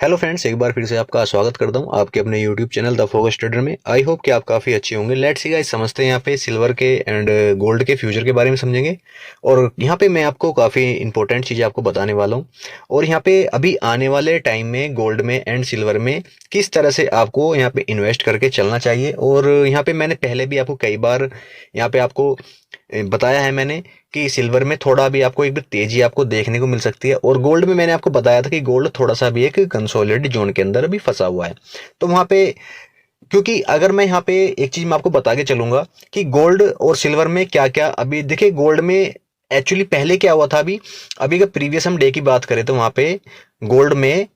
Hello friends, एक बार फिर से आपका स्वागत करता हूं आपके अपने YouTube channel the focus trader में। आई होप कि आप काफ़ी अच्छे होंगे। लेट्स सी गाइस, समझते हैं यहाँ पे सिल्वर के एंड गोल्ड के फ्यूचर के बारे में समझेंगे। और यहाँ पे मैं आपको काफ़ी इंपॉर्टेंट चीज़ें आपको बताने वाला हूँ। और यहाँ पे अभी आने वाले टाइम में गोल्ड में एंड सिल्वर में किस तरह से आपको यहाँ पे इन्वेस्ट करके चलना चाहिए। और यहाँ पे मैंने पहले भी आपको कई बार यहाँ पे आपको बताया है मैंने कि सिल्वर में थोड़ा भी आपको एक भी तेजी आपको देखने को मिल सकती है। और गोल्ड में मैंने आपको बताया था कि गोल्ड थोड़ा सा भी एक कंसोलिडेटेड जोन के अंदर अभी फंसा हुआ है। तो वहां पे, क्योंकि अगर मैं यहाँ पे एक चीज मैं आपको बता के चलूंगा कि गोल्ड और सिल्वर में क्या क्या, अभी देखिए गोल्ड में एक्चुअली पहले क्या हुआ था। अभी अभी अगर प्रीवियस हम डे की बात करें तो वहां पे गोल्ड में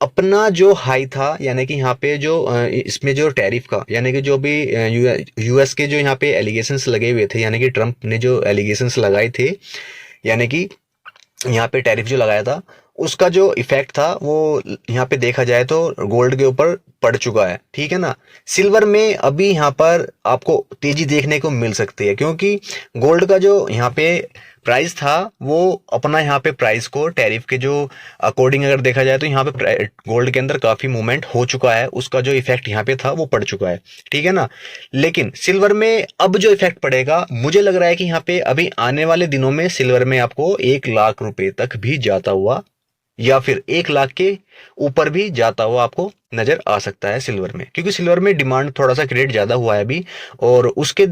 अपना जो हाई था, यानी कि यहाँ पे जो इसमें जो टैरिफ का, यानी कि जो भी यूएस के जो यहाँ पे एलिगेशंस लगे हुए थे, यानी कि ट्रम्प ने जो एलिगेशंस लगाए थे, यानी कि यहाँ पे टैरिफ जो लगाया था, उसका जो इफेक्ट था वो यहाँ पे देखा जाए तो गोल्ड के ऊपर पड़ चुका है। ठीक है ना। सिल्वर में अभी यहाँ पर आपको तेजी देखने को मिल सकती है, क्योंकि गोल्ड का जो यहाँ पे प्राइस था वो अपना यहाँ पे प्राइस को टैरिफ के जो अकॉर्डिंग अगर देखा जाए तो यहाँ पे गोल्ड के अंदर काफी मूवमेंट हो चुका है। उसका जो इफेक्ट यहाँ पे था वो पड़ चुका है। ठीक है ना। लेकिन सिल्वर में अब जो इफेक्ट पड़ेगा, मुझे लग रहा है कि यहाँ पे अभी आने वाले दिनों में सिल्वर में आपको 1 लाख रुपए तक भी जाता हुआ, या फिर 1 लाख के ऊपर भी जाता हुआ आपको नजर आ सकता है सिल्वर में, क्योंकि सिल्वर में डिमांड थोड़ा सा क्रिएट ज्यादा हुआ है अभी। और उसके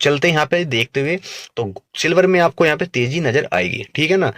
चलते यहाँ पे देखते हुए तो सिल्वर में आपको यहाँ पे तेजी नजर आएगी। ठीक है ना।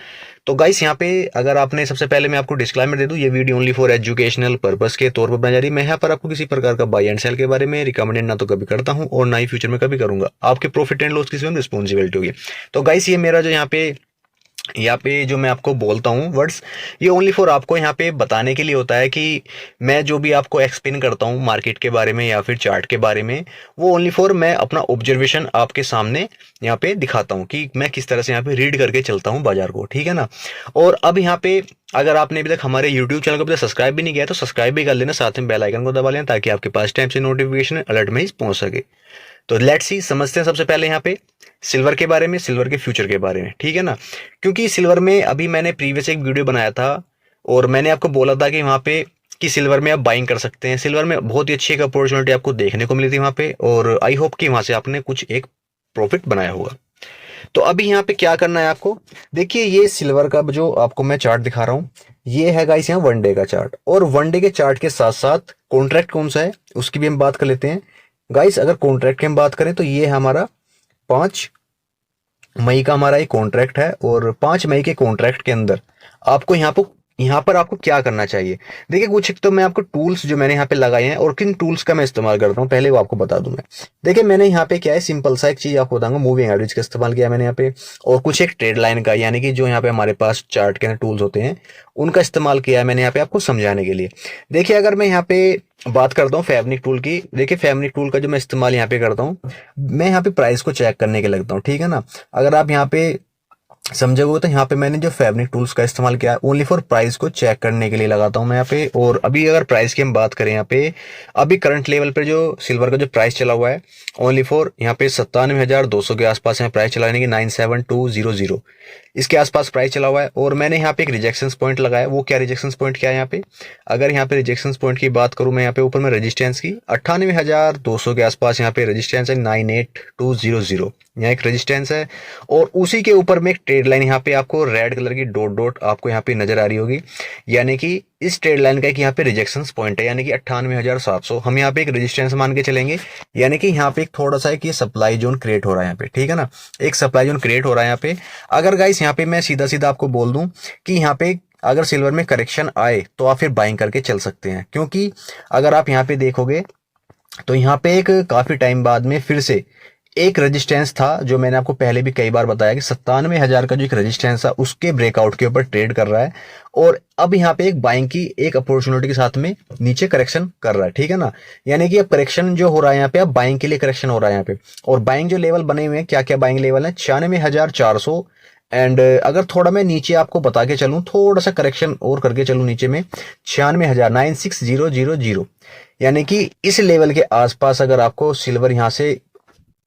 तो गाइस, यहाँ पे अगर आपने, सबसे पहले मैं आपको डिस्क्लेमर दे दूं, ये video only for educational purpose के तौर पर बनाई जा रही है। मैं यहाँ पर आपको किसी प्रकार का बाय एंड सेल के बारे में रिकमेंडेड ना तो कभी करता हूँ और ना ही फ्यूचर में कभी करूंगा। आपके प्रॉफिट एंड लॉस की रिस्पॉन्सिबिलिटी होगी। तो गाइस, ये मेरा जो यहाँ पे जो मैं आपको बोलता हूँ वर्ड्स, ये ओनली फॉर आपको यहाँ पे बताने के लिए होता है कि मैं जो भी आपको एक्सप्लेन करता हूँ मार्केट के बारे में या फिर चार्ट के बारे में, वो ओनली फॉर मैं अपना ऑब्जर्वेशन आपके सामने यहाँ पे दिखाता हूँ कि मैं किस तरह से यहाँ पे रीड करके चलता हूँ बाजार को। ठीक है ना। और अब यहाँ पे अगर आपने अभी तक हमारे यूट्यूब चैनल को अभी तक सब्सक्राइब भी नहीं किया तो सब्सक्राइब भी कर लेना, साथ में बेल आइकन को दबा लेना, ताकि आपके पास टाइम से नोटिफिकेशन अलर्ट में ही पहुंच सके। तो लेट्स सी, समझते हैं सबसे पहले यहाँ पे सिल्वर के बारे में, सिल्वर के फ्यूचर के बारे में। ठीक है ना। क्योंकि सिल्वर में अभी मैंने प्रीवियस एक वीडियो बनाया था और मैंने आपको बोला था कि वहाँ पे कि सिल्वर में आप बाइंग कर सकते हैं। सिल्वर में बहुत ही अच्छी एक अपॉर्चुनिटी आपको देखने को मिली थी वहाँ पे, और आई होप कि वहाँ से आपने कुछ एक प्रॉफिट बनाया होगा। तो अभी यहाँ पे क्या करना है आपको, देखिए ये सिल्वर का जो आपको मैं चार्ट दिखा रहा हूँ, ये है गाइस यहाँ वन डे का चार्ट। और वन डे के चार्ट के साथ साथ कॉन्ट्रैक्ट कौन सा है उसकी भी हम बात कर लेते हैं। गाइस, अगर कॉन्ट्रैक्ट की हम बात करें तो ये है हमारा 5 मई का हमारा एक कॉन्ट्रैक्ट है। और 5 मई के कॉन्ट्रैक्ट के अंदर आपको यहाँ पर आपको क्या करना चाहिए। देखिए, कुछ एक तो मैं आपको टूल्स जो मैंने यहाँ पे लगाए हैं और किन टूल्स का मैं इस्तेमाल करता हूँ पहले वो आपको बता दूं मैं। देखिए, मैंने यहाँ पे क्या है, सिंपल सा एक चीज आपको बताऊंगा, मूविंग एवरेज का इस्तेमाल किया मैंने यहाँ पे, और कुछ एक ट्रेड लाइन का, यानी कि जो यहाँ पे हमारे पास चार्ट के टूल्स होते हैं उनका इस्तेमाल किया है मैंने यहाँ पे आपको समझाने के लिए। देखिए, अगर मैं यहाँ पे बात करता हूँ फैब्रिक टूल की, देखिए फैब्रिक टूल का जो मैं इस्तेमाल यहाँ पे करता हूँ, मैं यहाँ पे प्राइस को चेक करने के लगता हूँ। ठीक है ना। अगर आप यहाँ पे समझोगे तो यहाँ पे मैंने जो फैब्रिक टूल्स का इस्तेमाल किया ओनली फॉर प्राइस को चेक करने के लिए लगाता हूँ मैं यहाँ पे। और अभी अगर प्राइस की हम बात करें, यहाँ पे अभी करंट लेवल पे जो सिल्वर का जो प्राइस चला हुआ है ओनली फॉर यहाँ पे 97,200 के आसपास यहाँ प्राइस चला, यानी कि 97200 इसके आसपास प्राइस चला हुआ है। और मैंने यहाँ पे एक रिजेक्शन पॉइंट लगाया। वो क्या रिजेक्शन पॉइंट क्या है यहाँ पे, अगर यहाँ पे रिजेक्शन पॉइंट की बात करूँ मैं, यहाँ पे ऊपर में रेजिस्टेंस की 98,200 के आसपास यहाँ पे रेजिस्टेंस है, 98200 यहाँ एक रेजिस्टेंस है। और उसी के ऊपर में एक ट्रेड लाइन यहाँ पे आपको रेड कलर की डॉट डॉट आपको यहाँ पे नजर आ रही होगी, यानी कि इस ट्रेड लाइन का एक यहाँ पे रिजेक्शन पॉइंट है, यानी कि 98,700 हम यहाँ पे एक रेजिस्टेंस मान के चलेंगे। यानी कि यहाँ पे एक थोड़ा सा एक ये सप्लाई जोन क्रिएट हो रहा है यहाँ पे। ठीक है ना। एक सप्लाई जोन क्रिएट हो रहा है यहाँ पे। अगर गाइस यहाँ पे मैं सीधा सीधा आपको बोल दूं कि यहाँ पे अगर सिल्वर में करेक्शन आए तो आप फिर बाइंग करके चल सकते हैं, क्योंकि अगर आप यहाँ पे देखोगे तो यहाँ पे एक काफी टाइम बाद में फिर से एक रेजिस्टेंस था, जो मैंने आपको पहले भी कई बार बताया कि 97,000 का जो एक रेजिस्टेंस था उसके ब्रेकआउट के ऊपर ट्रेड कर रहा है। और अब यहाँ पे एक बाइंग की एक अपॉर्चुनिटी के साथ में नीचे करेक्शन कर रहा है। ठीक है ना। यानी कि अब करेक्शन जो हो रहा है यहाँ पे, अब बाइंग के लिए करेक्शन हो रहा है यहाँ पे। और बाइंग जो लेवल बने हुए हैं, क्या क्या बाइंग लेवल है, 96,400। एंड अगर थोड़ा मैं नीचे आपको बता के चलूं, थोड़ा सा करेक्शन और करके चलूं नीचे में, 96,000 96,000, यानी कि इस लेवल के आसपास अगर आपको सिल्वर यहाँ से,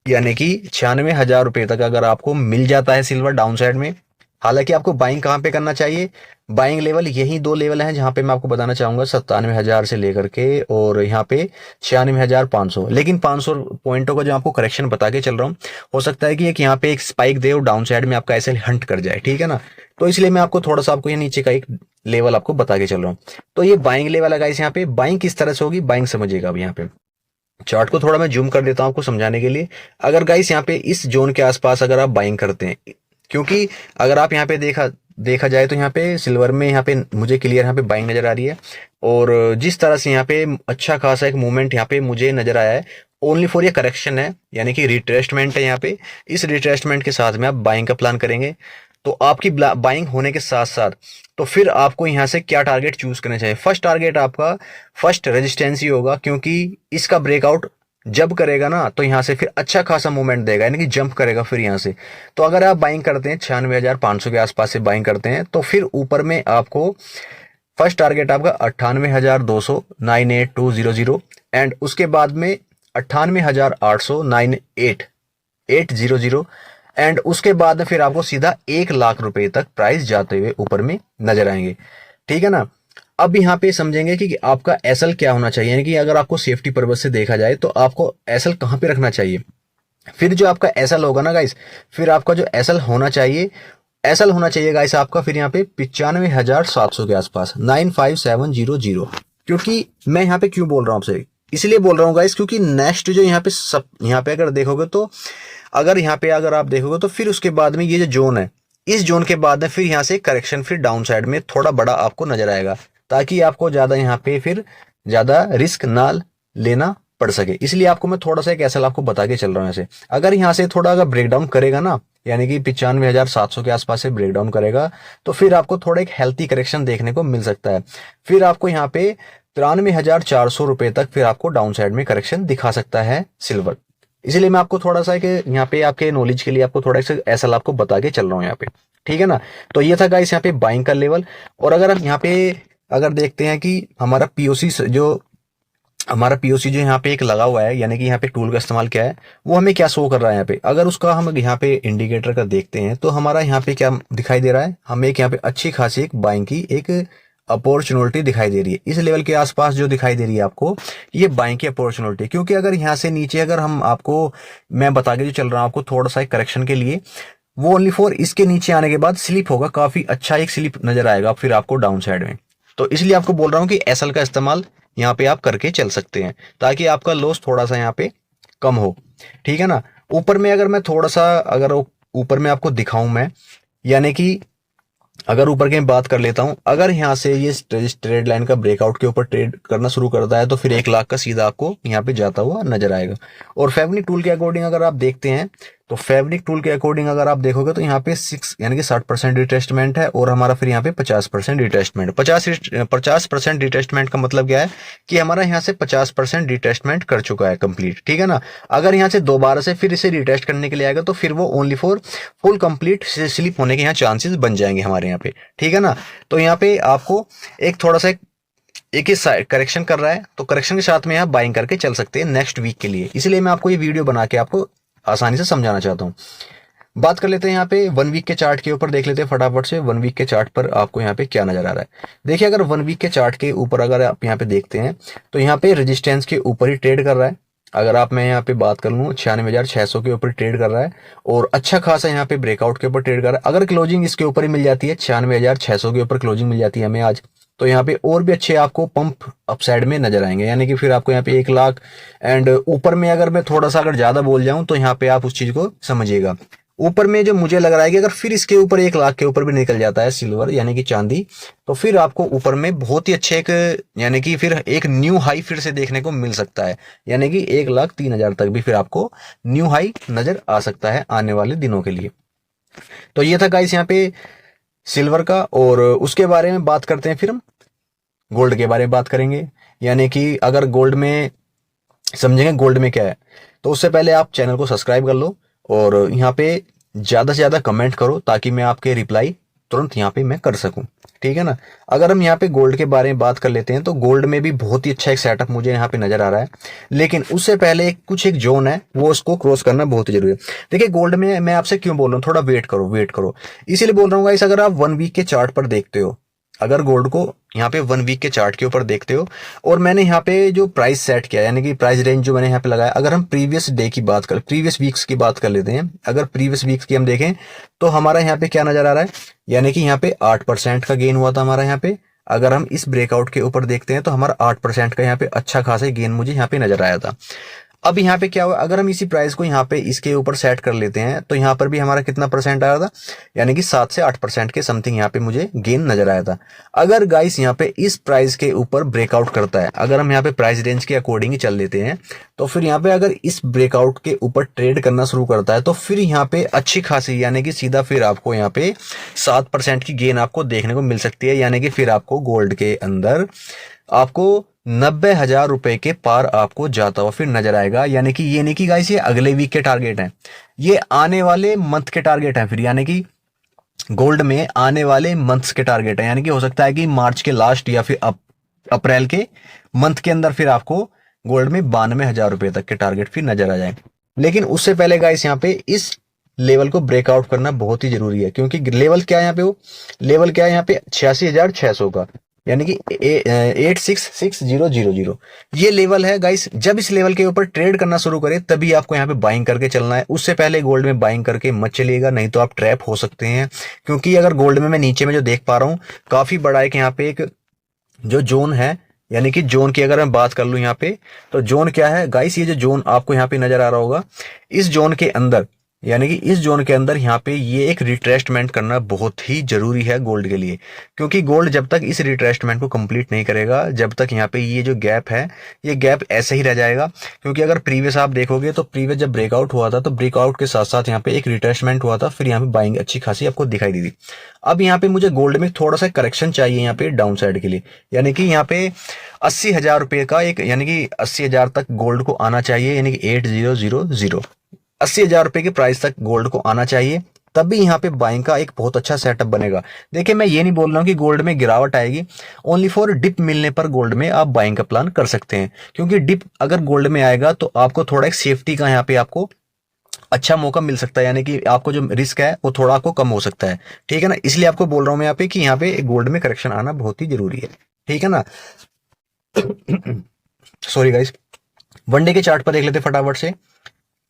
यानी कि 96,000 रुपए तक अगर आपको मिल जाता है सिल्वर डाउन साइड में, हालांकि आपको बाइंग कहाँ पे करना चाहिए, बाइंग लेवल यही दो लेवल हैं जहां पे मैं आपको बताना चाहूंगा, 97,000 से लेकर के और यहाँ पे 96,500। लेकिन 500 पॉइंटों का जो आपको करेक्शन बता के चल रहा हूँ, हो सकता है कि एक यहाँ पे एक स्पाइक दे और डाउन साइड में आपका ऐसे हंट कर जाए, ठीक है ना। तो इसलिए मैं आपको थोड़ा सा आपको ये नीचे का एक लेवल आपको बता के चल रहा हूँ। तो ये बाइंग लेवल है गाइस। यहाँ पे बाइंग किस तरह से होगी, बाइंग समझिएगा। अब यहाँ पे चार्ट को थोड़ा मैं जूम कर देता हूं आपको समझाने के लिए। अगर गाइस यहाँ पे इस जोन के आसपास अगर आप बाइंग करते हैं, क्योंकि अगर आप यहाँ पे देखा देखा जाए तो यहाँ पे सिल्वर में यहाँ पे मुझे क्लियर यहाँ पे बाइंग नजर आ रही है। और जिस तरह से यहाँ पे अच्छा खासा एक मूवमेंट यहाँ पे मुझे नजर आया है, ओनली फॉर ये करेक्शन है, यानी कि रिट्रेसमेंट है यहाँ पे। इस रिट्रेसमेंट के साथ में आप बाइंग का प्लान करेंगे, तो आपकी बाइंग होने के साथ साथ तो फिर आपको यहाँ से क्या टारगेट चूज करना चाहिए। फर्स्ट टारगेट आपका फर्स्ट रेजिस्टेंस ही होगा, क्योंकि इसका ब्रेकआउट जब करेगा ना तो यहाँ से फिर अच्छा खासा मूवमेंट देगा, यानी कि जंप करेगा फिर यहाँ से। तो अगर आप बाइंग करते हैं 96,500 के आसपास से बाइंग करते हैं, तो फिर ऊपर में आपको फर्स्ट टारगेट आपका 98,200 98200, एंड उसके बाद में 98,800 98800, एंड उसके बाद फिर आपको सीधा 1 लाख रुपए तक प्राइस जाते हुए ऊपर में नजर आएंगे, ठीक है ना। अब यहाँ पे समझेंगे कि आपका एसएल क्या होना चाहिए, यानी कि अगर आपको सेफ्टी पर्पज से देखा जाए तो आपको एसएल कहाँ पे रखना चाहिए। फिर जो आपका एसएल होगा ना गाइस, फिर आपका जो एसएल होना चाहिए, एसएल होना चाहिए गाइस आपका फिर यहाँ पे 95,700 के आसपास 95700। क्योंकि मैं यहाँ पे क्यों बोल रहा हूँ आपसे, इसलिए बोल रहा हूँ गाइस, क्योंकि नेक्स्ट जो यहाँ पे सब यहाँ पे अगर देखोगे तो अगर यहाँ पे अगर आप देखोगे तो फिर उसके बाद में ये जो जोन है, इस जोन के बाद में फिर यहाँ से करेक्शन फिर डाउन साइड में थोड़ा बड़ा आपको नजर आएगा, ताकि आपको ज्यादा यहाँ पे फिर ज्यादा रिस्क ना लेना पड़ सके। इसलिए आपको मैं थोड़ा सा एक एसएल आपको बता के चल रहा हूँ ऐसे। अगर यहाँ से थोड़ा अगर ब्रेकडाउन करेगा ना, यानी कि 95,700 के आसपास से ब्रेकडाउन करेगा, तो फिर आपको थोड़ा एक हेल्थी करेक्शन देखने को मिल सकता है। फिर आपको यहाँ पे 93,400 रुपए तक फिर आपको डाउन साइड में करेक्शन दिखा सकता है सिल्वर। इसलिए मैं आपको थोड़ा सा कि यहाँ पे आपके नॉलेज के लिए आपको थोड़ा सा एसएल आपको बता के चल रहा हूँ यहाँ पे, ठीक है ना। तो ये था गाइस यहाँ पे बाइंग का लेवल। और अगर हम यहाँ पे अगर देखते हैं कि हमारा पीओसी जो यहाँ पे एक लगा हुआ है, यानी कि यहाँ पे टूल का इस्तेमाल क्या है, वो हमें क्या शो कर रहा है यहाँ पे। अगर उसका हम यहाँ पे इंडिकेटर का देखते हैं तो हमारा यहाँ पे क्या दिखाई दे रहा है, हमें एक यहाँ पे अच्छी खासी एक बाइंग की एक अपॉर्चुनिटी दिखाई दे रही है। इस लेवल के आसपास जो दिखाई दे रही है आपको, ये बाइंग की अपॉर्चुनिटी। क्योंकि अगर यहाँ से नीचे अगर हम आपको मैं बता के जो चल रहा हूँ आपको थोड़ा सा एक करेक्शन के लिए, वो ओनली फॉर इसके नीचे आने के बाद स्लिप होगा, काफी अच्छा एक स्लिप नजर आएगा फिर आपको डाउन साइड में। तो इसलिए आपको बोल रहा हूँ कि एसएल का इस्तेमाल यहाँ पे आप करके चल सकते हैं, ताकि आपका लॉस थोड़ा सा यहाँ पे कम हो, ठीक है ना। ऊपर में अगर मैं थोड़ा सा अगर ऊपर में आपको दिखाऊं मैं, यानी कि अगर ऊपर की बात कर लेता हूं, अगर यहाँ से ये ट्रेड लाइन का ब्रेकआउट के ऊपर ट्रेड करना शुरू करता है तो फिर 1 लाख का सीधा आपको यहाँ पे जाता हुआ नजर आएगा। और फेवनिक टूल के अकॉर्डिंग अगर आप देखते हैं, तो फेवनिक टूल के अकॉर्डिंग अगर आप देखोगे तो यहाँ पे 6 यानी कि 60% रिटेस्टमेंट है, और हमारा फिर यहाँ पे 50% रिटेस्टमेंट। 50% रिटेस्टमेंट का मतलब क्या है कि हमारा यहाँ से 50% रिटेस्टमेंट कर चुका है कंप्लीट, ठीक है ना। अगर यहाँ से दोबारा से फिर इसे रिटेस्ट करने के लिए आएगा तो फिर वो only for full complete slip होने के यहाँ चांसेस बन जाएंगे हमारे यहाँ पे, ठीक है ना। तो यहाँ पे आपको एक थोड़ा सा एक ही साइड करेक्शन कर रहा है, तो करेक्शन के साथ में आप बाइंग करके चल सकते हैं नेक्स्ट वीक के लिए। इसलिए मैं आपको ये वीडियो बना के आपको आसानी से समझाना चाहता हूँ। बात कर लेते हैं यहाँ पे 1 वीक के चार्ट के ऊपर, देख लेते हैं फटाफट से 1 वीक के चार्ट पर आपको यहाँ पे क्या नजर आ रहा है। देखिए अगर 1 वीक के चार्ट के ऊपर अगर आप यहाँ पे देखते हैं तो यहाँ पे रेजिस्टेंस के ऊपर ही ट्रेड कर रहा है। अगर आप मैं यहाँ पे बात कर लूँ 96,600 के ऊपर ट्रेड कर रहा है, और अच्छा खासा यहाँ पे ब्रेकआउट के ऊपर ट्रेड कर रहा है। अगर क्लोजिंग इसके ऊपर ही मिल जाती है 96,600 के ऊपर क्लोजिंग मिल जाती है हमें आज, तो यहाँ पे और भी अच्छे आपको पंप अपसाइड में नजर आएंगे, यानी कि फिर आपको यहाँ पे 1 लाख। एंड ऊपर में अगर मैं थोड़ा सा अगर ज्यादा बोल जाऊं तो यहाँ पे आप उस चीज को समझिएगा। ऊपर में जो मुझे लग रहा है कि अगर फिर इसके ऊपर 1 लाख के ऊपर भी निकल जाता है सिल्वर यानी कि चांदी, तो फिर आपको ऊपर में बहुत ही अच्छे एक यानी कि फिर एक न्यू हाई फिर से देखने को मिल सकता है, यानी कि 1,03,000 तक भी फिर आपको न्यू हाई नजर आ सकता है आने वाले दिनों के लिए। तो ये था गाइस यहाँ पे सिल्वर का। और उसके बारे में बात करते हैं, फिर हम गोल्ड के बारे में बात करेंगे। यानी कि अगर गोल्ड में समझेंगे गोल्ड में क्या है, तो उससे पहले आप चैनल को सब्सक्राइब कर लो और यहाँ पे ज्यादा से ज्यादा कमेंट करो, ताकि मैं आपके रिप्लाई तुरंत यहाँ पे मैं कर सकूं। ठीक है ना। अगर हम यहाँ पे गोल्ड के बारे में बात कर लेते हैं तो गोल्ड में भी बहुत ही अच्छा एक सेटअप मुझे यहाँ पे नजर आ रहा है, लेकिन उससे पहले कुछ एक जोन है वो उसको क्रॉस करना बहुत ही जरूरी है। देखिए गोल्ड में मैं आपसे क्यों बोल रहा हूँ थोड़ा वेट करो वेट करो, इसीलिए बोल रहा हूँ गाइस, अगर आप 1 वीक के चार्ट पर देखते हो, अगर गोल्ड को यहाँ पे 1 वीक के चार्ट के ऊपर देखते हो, और मैंने यहाँ पे जो प्राइस सेट किया यानी कि प्राइस रेंज जो मैंने यहाँ पे लगाया, अगर हम प्रीवियस डे की बात कर प्रीवियस वीक्स की बात कर लेते हैं, अगर प्रीवियस वीक्स की हम देखें तो हमारा यहाँ पे क्या नजर आ रहा है, यानी कि यहाँ पे 8% का गेन हुआ था हमारा यहाँ पे। अगर हम इस ब्रेकआउट के ऊपर देखते हैं तो हमारा 8% का यहाँ पे अच्छा खासा गेन मुझे यहाँ पे नजर आया था। अब यहाँ पे क्या हुआ, अगर हम इसी प्राइस को यहाँ पे इसके ऊपर सेट कर लेते हैं तो यहाँ पर भी हमारा कितना परसेंट आया था, यानी कि 7 से 8% के समथिंग यहाँ पे मुझे गेन नजर आया था। अगर गाइस यहाँ पे इस प्राइस के ऊपर ब्रेकआउट करता है, अगर हम यहाँ पे प्राइस रेंज के अकॉर्डिंग ही चल लेते हैं, तो फिर यहाँ पे अगर इस ब्रेकआउट के ऊपर ट्रेड करना शुरू करता है तो फिर यहाँ पे अच्छी खासी यानी कि सीधा फिर आपको यहाँ पे 7% की गेन आपको देखने को मिल सकती है, यानी कि फिर आपको गोल्ड के अंदर आपको 90,000 रुपए के पार आपको जाता हुआ फिर नजर आएगा। यानी कि ये नहीं कि गाइस ये अगले वीक के टारगेट हैं, ये आने वाले मंथ के टारगेट हैं फिर, यानी कि गोल्ड में आने वाले मंथ्स के टारगेट है, यानी कि हो सकता है कि मार्च के लास्ट या फिर अप्रैल के मंथ के अंदर फिर आपको गोल्ड में 92,000 रुपए तक के टारगेट फिर नजर आ जाए। लेकिन उससे पहले गाइस यहाँ पे इस लेवल को ब्रेकआउट करना बहुत ही जरूरी है, क्योंकि लेवल क्या है यहाँ पे, वो लेवल क्या है यहाँ पे 86,600 का, यानी कि 866000 ये लेवल है गाइस। जब इस लेवल के ऊपर ट्रेड करना शुरू करें तभी आपको यहाँ पे बाइंग करके चलना है, उससे पहले गोल्ड में बाइंग करके मत चलिएगा, नहीं तो आप ट्रैप हो सकते हैं। क्योंकि अगर गोल्ड में मैं नीचे में जो देख पा रहा हूँ काफी बड़ा है कि यहाँ पे एक जो जोन है, यानी कि जोन की अगर मैं बात कर लूँ यहाँ पे, तो जोन क्या है गाइस, ये जो जोन आपको यहाँ पे नजर आ रहा होगा, इस जोन के अंदर यानी कि इस जोन के अंदर यहाँ पे ये एक रिट्रेसमेंट करना बहुत ही जरूरी है गोल्ड के लिए, क्योंकि गोल्ड जब तक इस रिट्रेसमेंट को कंप्लीट नहीं करेगा, जब तक यहाँ पे ये जो गैप है ये गैप ऐसे ही रह जाएगा। क्योंकि अगर प्रीवियस आप देखोगे तो प्रीवियस जब ब्रेकआउट हुआ था तो ब्रेकआउट के साथ साथ यहाँ पे एक रिट्रेसमेंट हुआ था, फिर यहाँ पे बाइंग अच्छी खासी आपको दिखाई दी थी। अब यहाँ पे मुझे गोल्ड में थोड़ा सा करेक्शन चाहिए यहाँ पे डाउन साइड के लिए, यानी कि यहाँ पे 80,000 रुपए का एक, यानी कि 80,000 तक गोल्ड को आना चाहिए, यानी कि 8000 80,000 रुपए के प्राइस तक गोल्ड को आना चाहिए, तभी यहाँ पे बाइंग का एक बहुत अच्छा सेटअप बनेगा। देखिए मैं ये नहीं बोल रहा हूँ कि गोल्ड में गिरावट आएगी, ओनली फॉर डिप मिलने पर गोल्ड में आप बाइंग का प्लान कर सकते हैं, क्योंकि डिप अगर गोल्ड में आएगा तो आपको थोड़ा एक सेफ्टी का यहाँ पे आपको अच्छा मौका मिल सकता है, यानी कि आपको जो रिस्क है वो थोड़ा आपको कम हो सकता है। ठीक है ना, इसलिए आपको बोल रहा हूँ मैं यहाँ पे कि यहाँ पे गोल्ड में करेक्शन आना बहुत ही जरूरी है। ठीक है ना। सॉरी गाइस, वनडे के चार्ट पर देख लेते फटाफट से,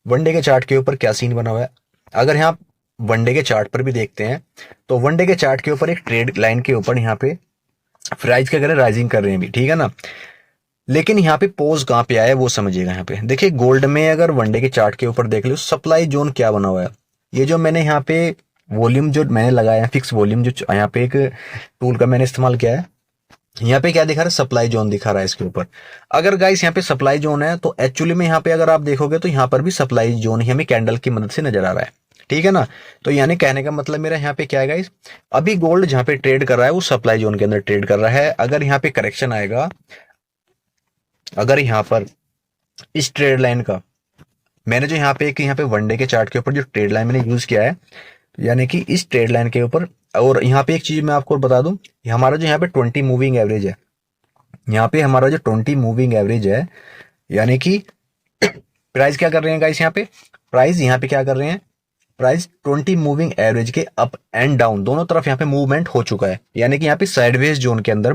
वनडे के चार्ट के ऊपर क्या सीन बना हुआ है। अगर यहाँ वनडे के चार्ट पर भी देखते हैं तो वनडे के चार्ट के ऊपर एक ट्रेड लाइन के ऊपर यहाँ पे प्राइस क्या कर रहे हैं, राइजिंग कर रहे हैं भी, ठीक है ना। लेकिन यहाँ पे पोज कहाँ पे आया है वो समझिएगा। यहाँ पे देखिए गोल्ड में अगर वनडे के चार्ट के ऊपर देख लो, सप्लाई जोन क्या बना हुआ है, ये जो मैंने यहाँ पे वॉल्यूम जो मैंने लगाया है, फिक्स वॉल्यूम जो यहाँ पे एक टूल का मैंने इस्तेमाल किया है, यहाँ पे क्या दिखा रहा है, सप्लाई जोन दिखा रहा है इसके ऊपर। अगर गाइस यहाँ पे सप्लाई जोन है तो एक्चुअली में यहाँ पे अगर आप देखोगे तो यहाँ पर भी सप्लाई जोन ही हमें कैंडल की मदद से नजर आ रहा है। ठीक है ना। तो यानी कहने का मतलब मेरा यहाँ पे क्या है गाइस, अभी गोल्ड जहाँ पे ट्रेड कर रहा है वो सप्लाई जोन के अंदर ट्रेड कर रहा है। अगर यहाँ पे करेक्शन आएगा, अगर यहाँ पर इस ट्रेड लाइन का मैंने जो यहाँ पे यहाँ पे वनडे के चार्ट के ऊपर जो ट्रेड लाइन मैंने यूज किया है, यानी कि इस ट्रेड लाइन के ऊपर, और यहाँ पे एक चीज मैं आपको बता दूं, हमारा जो यहाँ पे 20 मूविंग एवरेज है, यहाँ पे हमारा जो 20 मूविंग एवरेज है, यानी कि प्राइस क्या कर रहे हैं गाइस, यहाँ पे प्राइस यहाँ पे क्या कर रहे हैं, प्राइस 20 मूविंग एवरेज के अप एंड डाउन दोनों तरफ यहाँ पे मूवमेंट हो चुका है, यानी कि यहाँ पे साइडवेज जोन के अंदर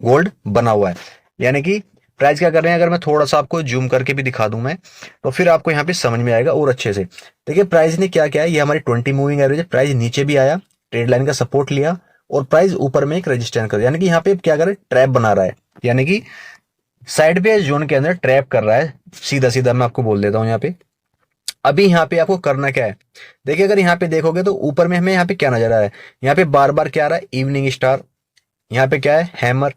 गोल्ड बना हुआ है। यानी कि प्राइस क्या कर रहे हैं, अगर मैं थोड़ा सा आपको जूम करके भी दिखा दूं मैं, तो फिर आपको यहाँ पे समझ में आएगा और अच्छे से। देखिए प्राइस ने क्या किया है, ये हमारी 20 मूविंग एवरेज है, प्राइस नीचे भी आया, ट्रेड लाइन का सपोर्ट लिया और प्राइस ऊपर में एक रेजिस्टेंस कर, यानी कि यहाँ पे क्या कर रहा है, ट्रैप बना रहा है, यानी कि साइडवेज जोन के अंदर ट्रैप कर रहा है। सीधा सीधा मैं आपको बोल देता हूँ यहाँ पे अभी यहाँ पे आपको करना क्या है। देखिए अगर यहाँ पे देखोगे तो ऊपर में हमें यहाँ पे क्या नजर आ रहा है, यहाँ पे बार बार क्या आ रहा है, इवनिंग स्टार, यहाँ पे क्या है, हैमर,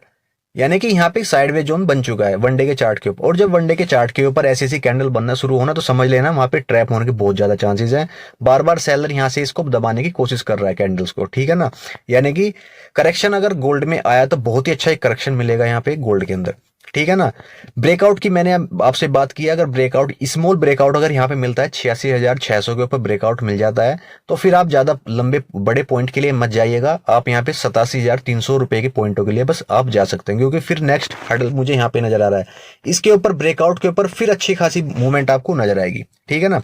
यानी कि यहाँ पे साइडवेज जोन बन चुका है वनडे के चार्ट के ऊपर। और जब वनडे के चार्ट के ऊपर ऐसी ऐसी कैंडल बनना शुरू होना तो समझ लेना वहां पे ट्रैप होने के बहुत ज्यादा चांसेस हैं। बार बार सेलर यहाँ से इसको दबाने की कोशिश कर रहा है कैंडल्स को, ठीक है ना। यानी कि करेक्शन अगर गोल्ड में आया तो बहुत ही अच्छा एक करेक्शन मिलेगा यहाँ पे गोल्ड के अंदर। ठीक है ना। ब्रेकआउट की मैंने आपसे बात की, अगर ब्रेकआउट, स्मॉल ब्रेकआउट अगर यहाँ पे मिलता है 86,600 के ऊपर ब्रेकआउट मिल जाता है, तो फिर आप ज्यादा लंबे बड़े पॉइंट के लिए मत जाइएगा। आप यहाँ पे 87,300 रुपए के पॉइंटों के लिए बस आप जा सकते हैं, क्योंकि फिर नेक्स्ट हर्डल मुझे यहाँ पे नजर आ रहा है, इसके ऊपर ब्रेकआउट के ऊपर फिर अच्छी खासी मूवमेंट आपको नजर आएगी। ठीक है ना।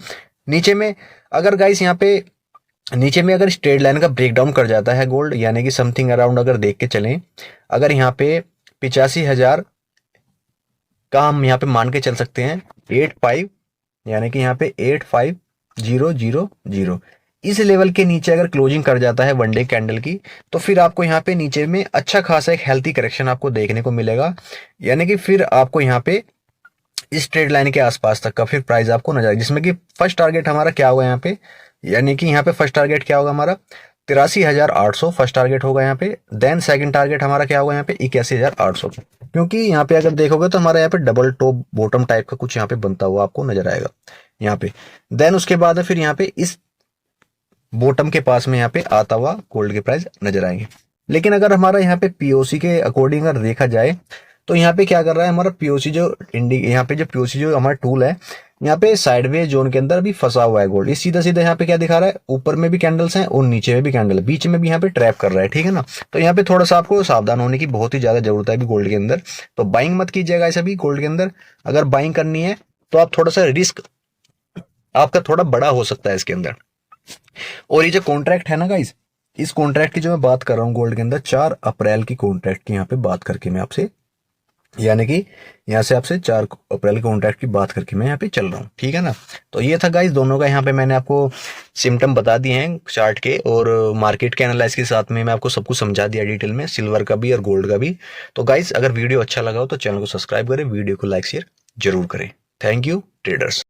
नीचे में अगर गाइस यहाँ पे नीचे में अगर स्ट्रेट लाइन का ब्रेकडाउन कर जाता है गोल्ड, यानी कि समथिंग अराउंड अगर देख के चलें, अगर यहाँ पे 85,000 का हम यहाँ पे मान के चल सकते हैं 85, यानी कि यहाँ पे 85,000 इस लेवल के नीचे अगर क्लोजिंग कर जाता है वनडे कैंडल की, तो फिर आपको यहाँ पे नीचे में अच्छा खासा एक हेल्थी करेक्शन आपको देखने को मिलेगा, यानी कि फिर आपको यहाँ पे इस ट्रेड लाइन के आसपास तक का फिर प्राइस आपको नजर आएगा, जिसमें कि फर्स्ट टारगेट हमारा क्या होगा यहाँ पे, यानी कि यहाँ पे फर्स्ट टारगेट क्या होगा हमारा 83,800 फर्स्ट टारगेट होगा यहाँ पे। देन सेकंड टारगेट हमारा क्या होगा यहाँ पे 81,800, क्योंकि यहाँ पे अगर देखोगे तो हमारा यहाँ पे डबल टॉप बॉटम टाइप का कुछ यहाँ पे बनता हुआ आपको नजर आएगा यहाँ पे। देन उसके बाद फिर यहाँ पे इस बॉटम के पास में यहाँ पे आता हुआ गोल्ड के प्राइस नजर आएंगे। लेकिन अगर हमारा यहाँ पे पीओसी के अकॉर्डिंग अगर देखा जाए, तो यहाँ पे क्या कर रहा है हमारा पीओसी जो यहाँ पे जो पीओसी जो हमारा टूल है, यहाँ पे साइडवेज जोन के अंदर भी फंसा हुआ है गोल्ड। इस सीधा सीधा यहाँ पे क्या दिखा रहा है, ऊपर में भी कैंडल्स हैं और नीचे में भी कैंडल है, बीच में भी यहाँ पे ट्रैप कर रहा है। ठीक है ना। तो यहाँ पे थोड़ा सा आपको सावधान होने की बहुत ही ज्यादा जरूरत है अभी गोल्ड के अंदर। तो बाइंग मत कीजिएगा ऐसा भी गोल्ड के अंदर। अगर बाइंग करनी है तो आप थोड़ा सा रिस्क आपका थोड़ा बड़ा हो सकता है इसके अंदर। और ये जो कॉन्ट्रैक्ट है ना गाइस, इस कॉन्ट्रैक्ट की जो मैं बात कर रहा हूँ गोल्ड के अंदर, 4 अप्रैल की कॉन्ट्रैक्ट की यहाँ पे बात करके मैं आपसे, यानी कि यहाँ से आपसे 4 अप्रैल के कॉन्ट्रैक्ट की बात करके मैं यहाँ पे चल रहा हूँ। ठीक है ना। तो ये था गाइस दोनों का, यहाँ पे मैंने आपको सिम्टम बता दिए हैं चार्ट के और मार्केट के एनालाइज के साथ में मैं आपको सब कुछ समझा दिया डिटेल में, सिल्वर का भी और गोल्ड का भी। तो गाइस अगर वीडियो अच्छा लगा हो तो चैनल को सब्सक्राइब करें, वीडियो को लाइक शेयर जरूर करें। Thank you traders.